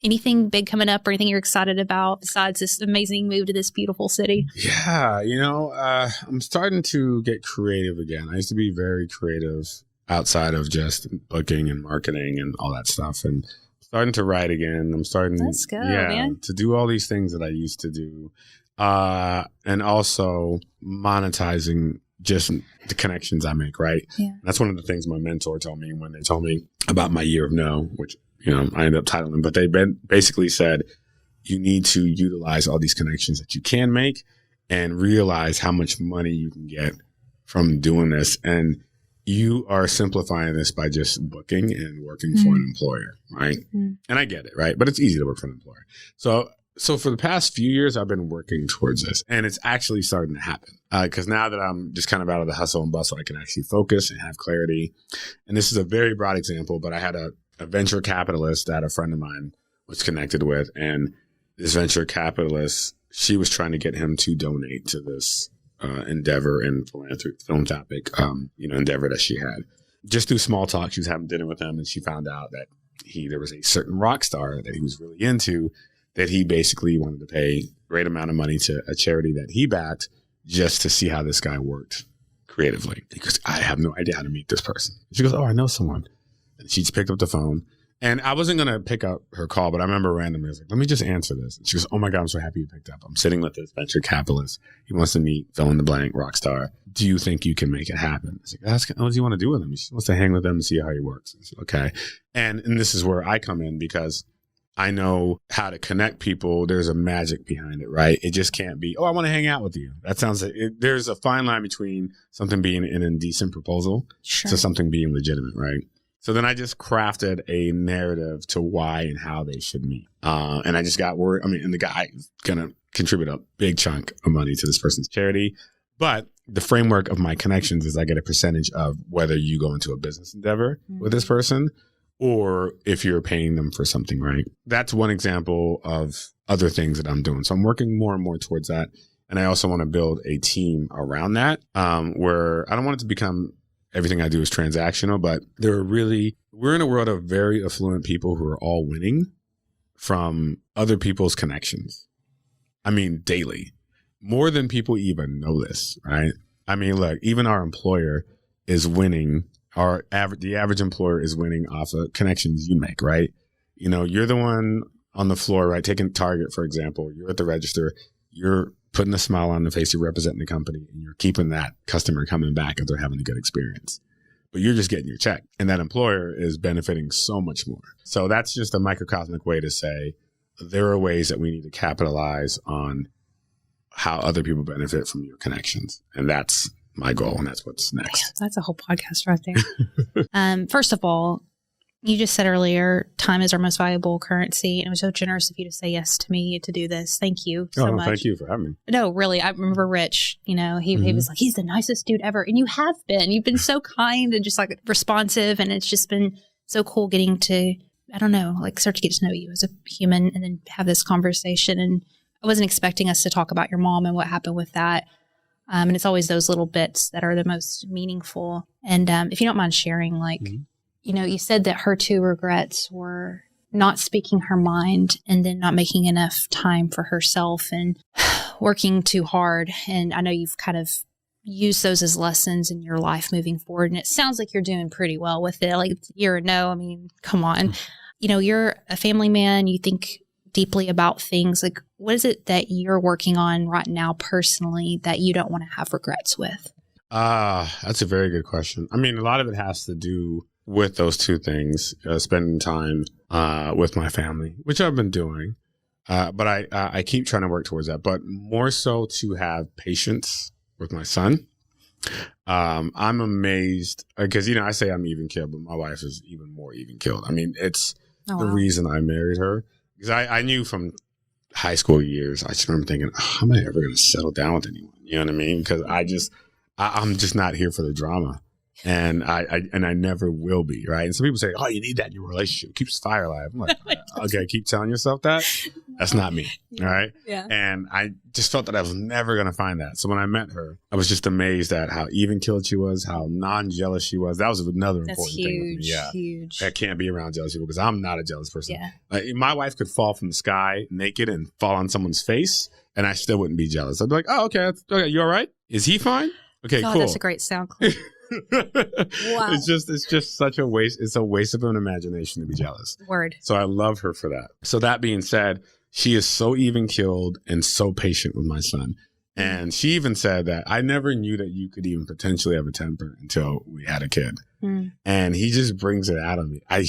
Anything big coming up or anything you're excited about besides this amazing move to this beautiful city? Yeah, I'm starting to get creative again. I used to be very creative outside of just booking and marketing and all that stuff. And starting to write again. I'm starting Let's go, man. to do all these things that I used to do. And also monetizing just the connections I make, right? Yeah. That's one of the things my mentor told me when they told me about my year of no, which, I ended up titling, but they basically said, you need to utilize all these connections that you can make and realize how much money you can get from doing this. And you are simplifying this by just booking and working for an employer, right? And I get it, right? But it's easy to work for an employer. So for the past few years, I've been working towards this, and it's actually starting to happen. Because now that I'm just kind of out of the hustle and bustle, I can actually focus and have clarity. And this is a very broad example, but I had a venture capitalist that a friend of mine was connected with. And this venture capitalist, she was trying to get him to donate to this endeavor and philanthropic endeavor that she had. Just through small talk, she was having dinner with him, and she found out that there was a certain rock star that he was really into, that he basically wanted to pay a great amount of money to a charity that he backed just to see how this guy worked creatively. He goes, I have no idea how to meet this person. She goes, oh, I know someone. And she just picked up the phone. And I wasn't going to pick up her call, but I remember randomly, I was like, let me just answer this. And she goes, oh my God, I'm so happy you picked up. I'm sitting with this venture capitalist. He wants to meet fill in the blank rock star. Do you think you can make it happen? I was like, what does he want to do with him? He just wants to hang with him and see how he works. I said, okay. And this is where I come in, because I know how to connect people. There's a magic behind it, right? It just can't be, oh, I want to hang out with you. That sounds like there's a fine line between something being an indecent proposal to something being legitimate, right? So then I just crafted a narrative to why and how they should meet. And I just got word. And the guy is going to contribute a big chunk of money to this person's charity. But the framework of my connections is I get a percentage of whether you go into a business endeavor with this person or if you're paying them for something, right? That's one example of other things that I'm doing. So I'm working more and more towards that. And I also want to build a team around that, where I don't want it to become everything I do is transactional, but we're in a world of very affluent people who are all winning from other people's connections. Daily, more than people even know this, right? Look, even our employer is winning. The average employer is winning off of connections you make, right? You're the one on the floor, right? Taking Target, for example, you're at the register, you're putting a smile on the face, you're representing the company, and you're keeping that customer coming back if they're having a good experience. But you're just getting your check, and that employer is benefiting so much more. So that's just a microcosmic way to say there are ways that we need to capitalize on how other people benefit from your connections. And that's my goal, and that's what's next. That's a whole podcast right there. First of all, You just said earlier, time is our most valuable currency. And it was so generous of you to say yes to me to do this. Thank you so much. Thank you for having me. No, really. I remember Rich, he was like, he's the nicest dude ever. And you have been. You've been so kind and just like responsive. And it's just been so cool getting to, I don't know, like start to get to know you as a human and then have this conversation. And I wasn't expecting us to talk about your mom and what happened with that. And it's always those little bits that are the most meaningful. And if you don't mind sharing, like, you said that her two regrets were not speaking her mind and then not making enough time for herself and working too hard. And I know you've kind of used those as lessons in your life moving forward. And it sounds like you're doing pretty well with it. Like, you're a no. I mean, come on. You're a family man. You think deeply about things. Like, what is it that you're working on right now personally that you don't want to have regrets with? That's a very good question. I mean, a lot of it has to do with those two things, spending time with my family, which I've been doing. But I keep trying to work towards that, but more so to have patience with my son. I'm amazed because, I say I'm even killed, but my wife is even more even killed. I mean, it's the reason I married her, because I knew from high school years, I just remember thinking, how am I ever going to settle down with anyone? You know what I mean? Because I'm just not here for the drama. And I never will be, right? And some people say, oh, you need that in your relationship. It keeps the fire alive. I'm like, okay, keep telling yourself that. That's not me, all right? Yeah. And I just felt that I was never going to find that. So when I met her, I was just amazed at how even-keeled she was, how non-jealous she was. That was another important thing with me. Yeah. Huge. I can't be around jealous people because I'm not a jealous person. Yeah. Like, my wife could fall from the sky naked and fall on someone's face, and I still wouldn't be jealous. I'd be like, oh, okay, you all right? Is he fine? Okay, God, cool. That's a great sound clip. Wow. It's just such a waste. It's a waste of an imagination to be jealous. Word. So I love her for that. So that being said, she is so even-keeled and so patient with my son. And she even said that I never knew that you could even potentially have a temper until we had a kid. And he just brings it out of me. I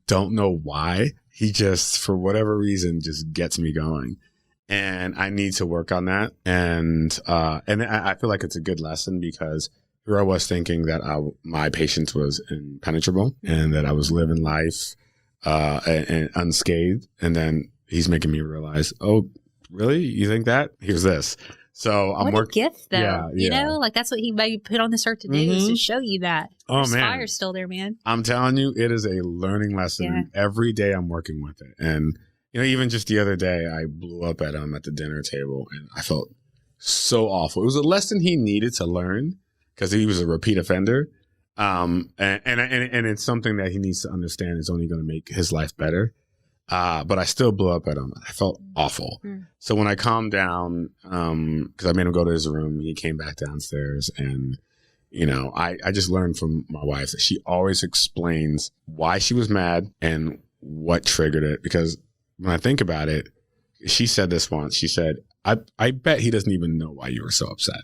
don't know why. He just, for whatever reason, just gets me going. And I need to work on that. And I feel like it's a good lesson because here I was thinking that my patience was impenetrable and that I was living life and unscathed. And then he's making me realize, oh, really? You think that? Here's this. So I'm working. What a gift, though. Yeah. Like that's what he maybe put on this earth to do is to show you that. Oh, His man. fire's still there, man. I'm telling you, it is a learning lesson. Yeah. Every day I'm working with it. And, even just the other day, I blew up at him at the dinner table and I felt so awful. It was a lesson he needed to learn, because he was a repeat offender. And it's something that he needs to understand is only going to make his life better. But I still blew up at him. I felt awful. So when I calmed down, because I made him go to his room, he came back downstairs and, I just learned from my wife that she always explains why she was mad and what triggered it. Because when I think about it, she said this once. She said, I bet he doesn't even know why you were so upset.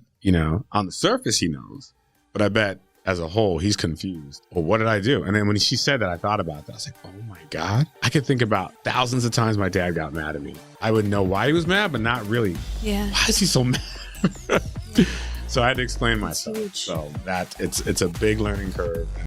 On the surface, he knows, but I bet as a whole, he's confused. Well, what did I do? And then when she said that, I thought about that. I was like, oh my God. I could think about thousands of times my dad got mad at me. I would know why he was mad, but not really. Yeah. Why is he so mad? So I had to explain myself. Huge. So that it's a big learning curve.